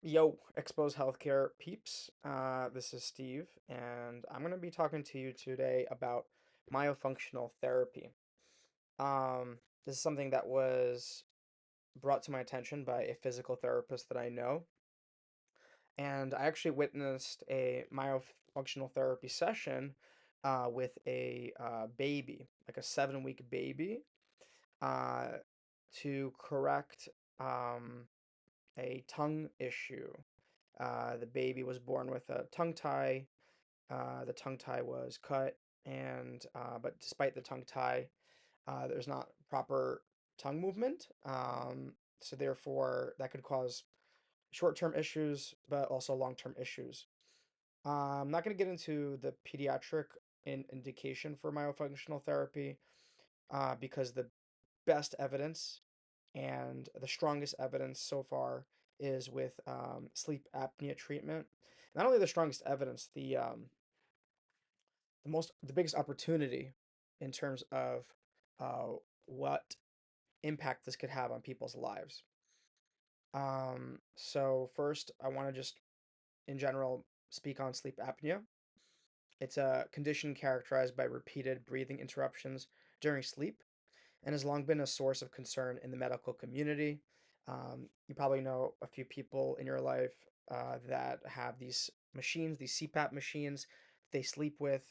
Yo, Expose Healthcare peeps. This is Steve, and I'm going to be talking to you today about myofunctional therapy. This is something that was brought to my attention by a physical therapist that I know, and I actually witnessed a myofunctional therapy session with a baby, like a 7-week baby, uh, to correct a tongue issue. The baby was born with a tongue tie. The tongue tie was cut, and but despite the tongue tie, there's not proper tongue movement. So therefore, that could cause short-term issues, but also long-term issues. I'm not going to get into the pediatric indication for myofunctional therapy because the best evidence and the strongest evidence so far is with sleep apnea treatment. Not only the strongest evidence, the biggest opportunity in terms of uh, what impact this could have on people's lives. So first, I want to just in general speak on sleep apnea. It's a condition characterized by repeated breathing interruptions during sleep and has long been a source of concern in the medical community. You probably know a few people in your life that have these machines, these CPAP machines they sleep with.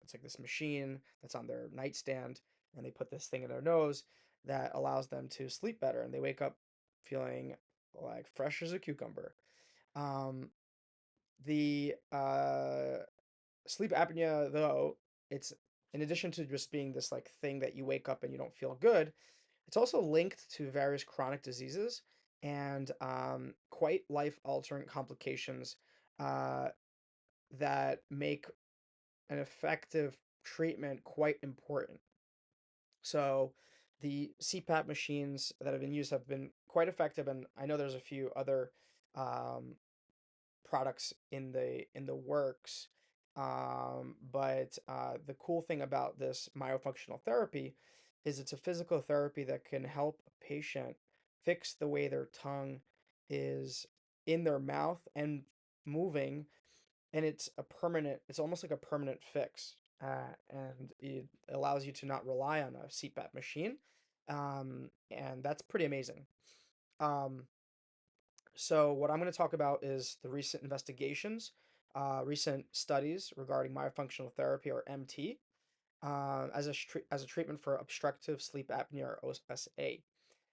It's like this machine that's on their nightstand, and they put this thing in their nose that allows them to sleep better, and they wake up feeling like fresh as a cucumber. Um, the sleep apnea, though, it's in addition to just being this like thing that you wake up and you don't feel good, it's also linked to various chronic diseases and quite life-altering complications uh, that make an effective treatment quite important. So the CPAP machines that have been used have been quite effective, and I know there's a few other um, products in the works. But the cool thing about this myofunctional therapy is it's a physical therapy that can help a patient fix the way their tongue is in their mouth and moving, and it's almost like a permanent fix. And it allows you to not rely on a CPAP machine. And that's pretty amazing. Um, so what I'm going to talk about is the recent investigations, recent studies regarding myofunctional therapy or MT as a treatment for obstructive sleep apnea or OSA,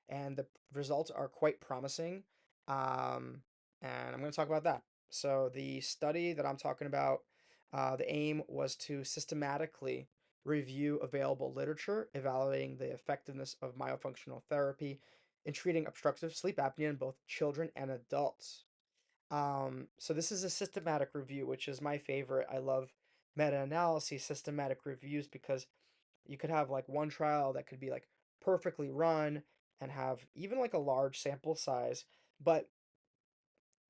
and the results are quite promising. Um, and I'm going to talk about that. So the study that I'm talking about, the aim was to systematically review available literature evaluating the effectiveness of myofunctional therapy in treating obstructive sleep apnea in both children and adults. So this is a systematic review, which is my favorite. I love meta-analysis, systematic reviews because you could have like one trial that could be like perfectly run and have even like a large sample size, but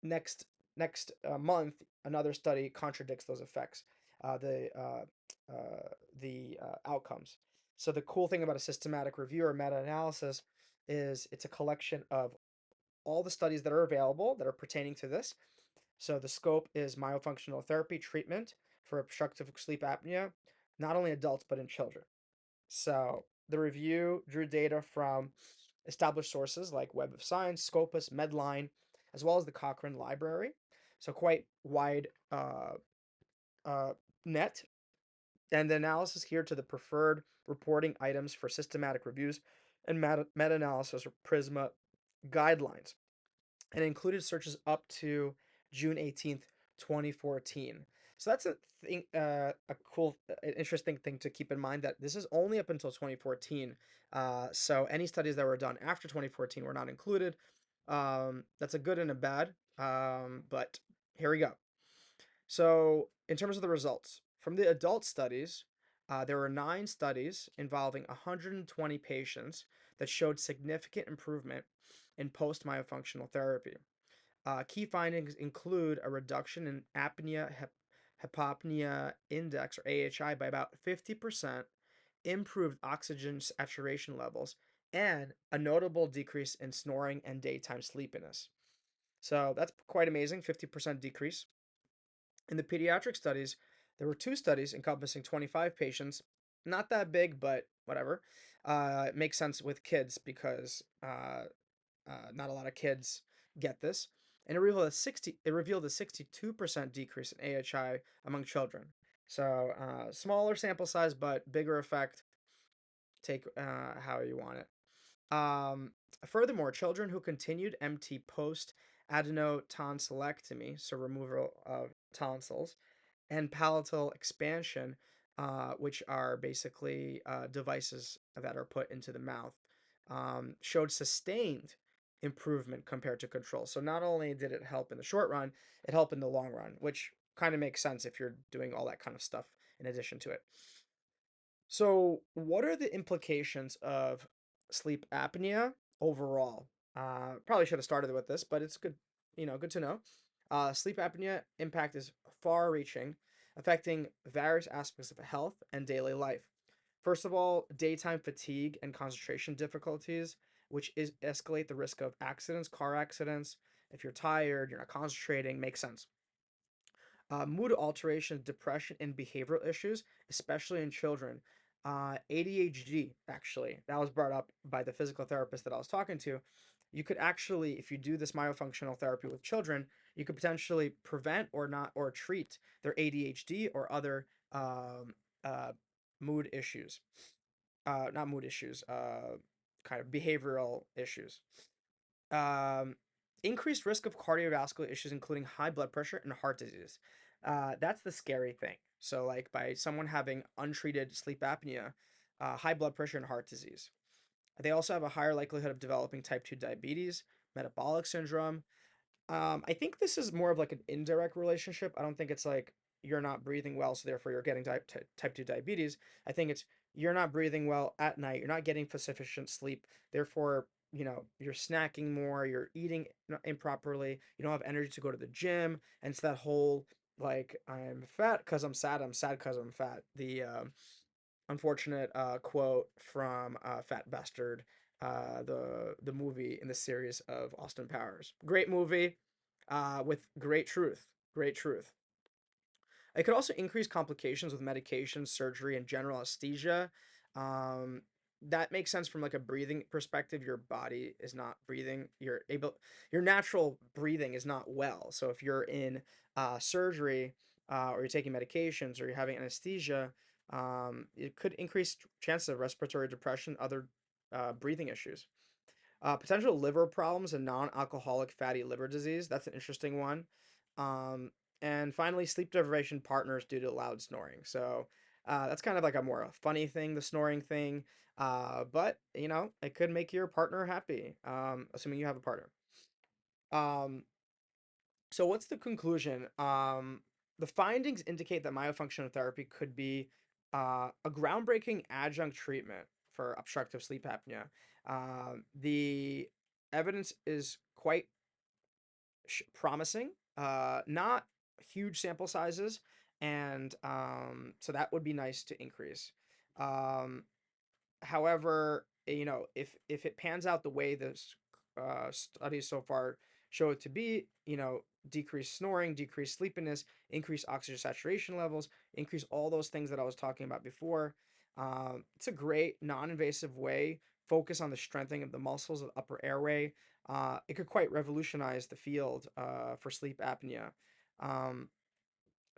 next next month another study contradicts those effects, the outcomes. So the cool thing about a systematic review or meta-analysis is it's a collection of all the studies that are available that are pertaining to this. So the scope is myofunctional therapy treatment for obstructive sleep apnea, not only adults but in children. So the review drew data from established sources like Web of Science, Scopus, Medline, as well as the Cochrane Library. So quite wide uh, net. And the analysis here to the preferred reporting items for systematic reviews and meta-analysis or PRISMA guidelines, and included searches up to June 18th, 2014. So that's a cool, interesting thing to keep in mind that this is only up until 2014. So any studies that were done after 2014 were not included. That's a good and a bad. But here we go. So in terms of the results from the adult studies, there were 9 studies involving 120 patients that showed significant improvement in post myofunctional therapy. Key findings include a reduction in hypopnea index or AHI by about 50%, improved oxygen saturation levels, and a notable decrease in snoring and daytime sleepiness. So that's quite amazing, 50% decrease. In the pediatric studies, there were two studies encompassing 25 patients. Not that big, but whatever. It makes sense with kids because not a lot of kids get this. And it revealed a 62% decrease in AHI among children. So smaller sample size, but bigger effect. Take how you want it. Um, Furthermore, children who continued MT post adenotonsillectomy, so removal of tonsils, and palatal expansion, which are basically devices that are put into the mouth, showed sustained improvement compared to control. So not only did it help in the short run, it helped in the long run, which kind of makes sense if you're doing all that kind of stuff in addition to it. So, what are the implications of sleep apnea overall? Probably should have started with this, but it's good, good to know. Sleep apnea impact is far-reaching, affecting various aspects of health and daily life. First of all, daytime fatigue and concentration difficulties, which is escalate the risk of accidents, car accidents. If you're tired, you're not concentrating, makes sense. Mood alteration, depression, and behavioral issues, especially in children. ADHD, actually, that was brought up by the physical therapist that I was talking to. You could actually, if you do this myofunctional therapy with children, you could potentially prevent or not or treat their ADHD or other uh, mood issues. Not mood issues, kind of behavioral issues. Um, Increased risk of cardiovascular issues, including high blood pressure and heart disease. That's the scary thing. So, like by someone having untreated sleep apnea, high blood pressure and heart disease. They also have a higher likelihood of developing type 2 diabetes, metabolic syndrome, I think this is more of like an indirect relationship. I don't think it's like you're not breathing well, so therefore you're getting type 2 diabetes. I think it's you're not breathing well at night, you're not getting sufficient sleep, therefore, you're snacking more, you're eating improperly, you don't have energy to go to the gym, and it's that whole like I'm fat because I'm sad because I'm fat. The unfortunate quote from Fat Bastard, the movie in the series of Austin Powers. Great movie, with great truth. Great truth. It could also increase complications with medication, surgery, and general anesthesia. Um, that makes sense from like a breathing perspective. Your body is not breathing. Your natural breathing is not well. So if you're in surgery, or you're taking medications, or you're having anesthesia, it could increase chances of respiratory depression, other breathing issues. Potential liver problems and non-alcoholic fatty liver disease. That's an interesting one. Um, and finally, sleep deprivation partners due to loud snoring. So that's kind of like a more funny thing, the snoring thing. But it could make your partner happy, assuming you have a partner. Um, so what's the conclusion? The findings indicate that myofunctional therapy could be a groundbreaking adjunct treatment for obstructive sleep apnea. The evidence is quite promising, not huge sample sizes, and so that would be nice to increase. Um, However, if it pans out the way this studies so far show it to be, decreased snoring, decreased sleepiness, increased oxygen saturation levels, increase all those things that I was talking about before. It's a great non-invasive way. Focus on the strengthening of the muscles of the upper airway. It could quite revolutionize the field for sleep apnea. Um,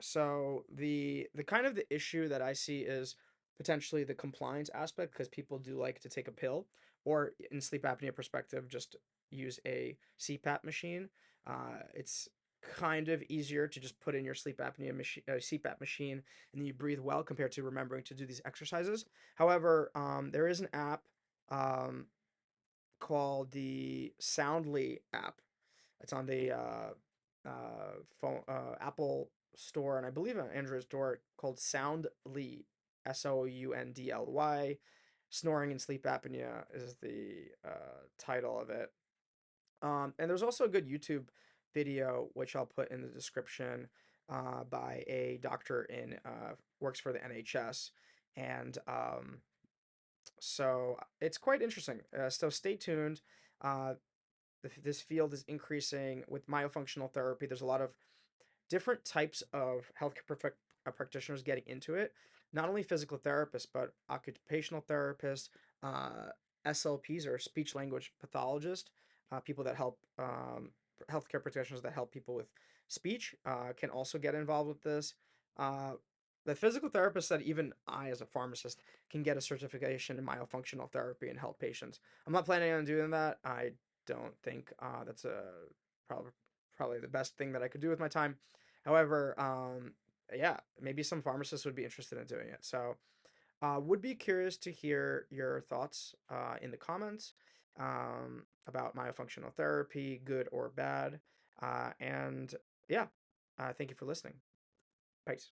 so the kind of the issue that I see is potentially the compliance aspect because people do like to take a pill or in sleep apnea perspective just use a CPAP machine. It's kind of easier to just put in your sleep apnea machine, CPAP machine, and then you breathe well compared to remembering to do these exercises. However, there is an app um, called the Soundly app. It's on the phone Apple store and I believe an Android store called Soundly, Soundly. Snoring and sleep apnea is the title of it. And there's also a good YouTube video which I'll put in the description by a doctor in works for the NHS, and so it's quite interesting. So stay tuned. Uh, this field is increasing with myofunctional therapy. There's a lot of different types of practitioners getting into it. Not only physical therapists, but occupational therapists, uh, SLPs or speech language pathologists, people that help healthcare practitioners that help people with speech can also get involved with this. Uh, the physical therapist said even I, as a pharmacist, can get a certification in myofunctional therapy and help patients. I'm not planning on doing that. I don't think that's a probably probably the best thing that I could do with my time. However, yeah, maybe some pharmacists would be interested in doing it. So, would be curious to hear your thoughts in the comments about myofunctional therapy, good or bad. And yeah, thank you for listening. Peace.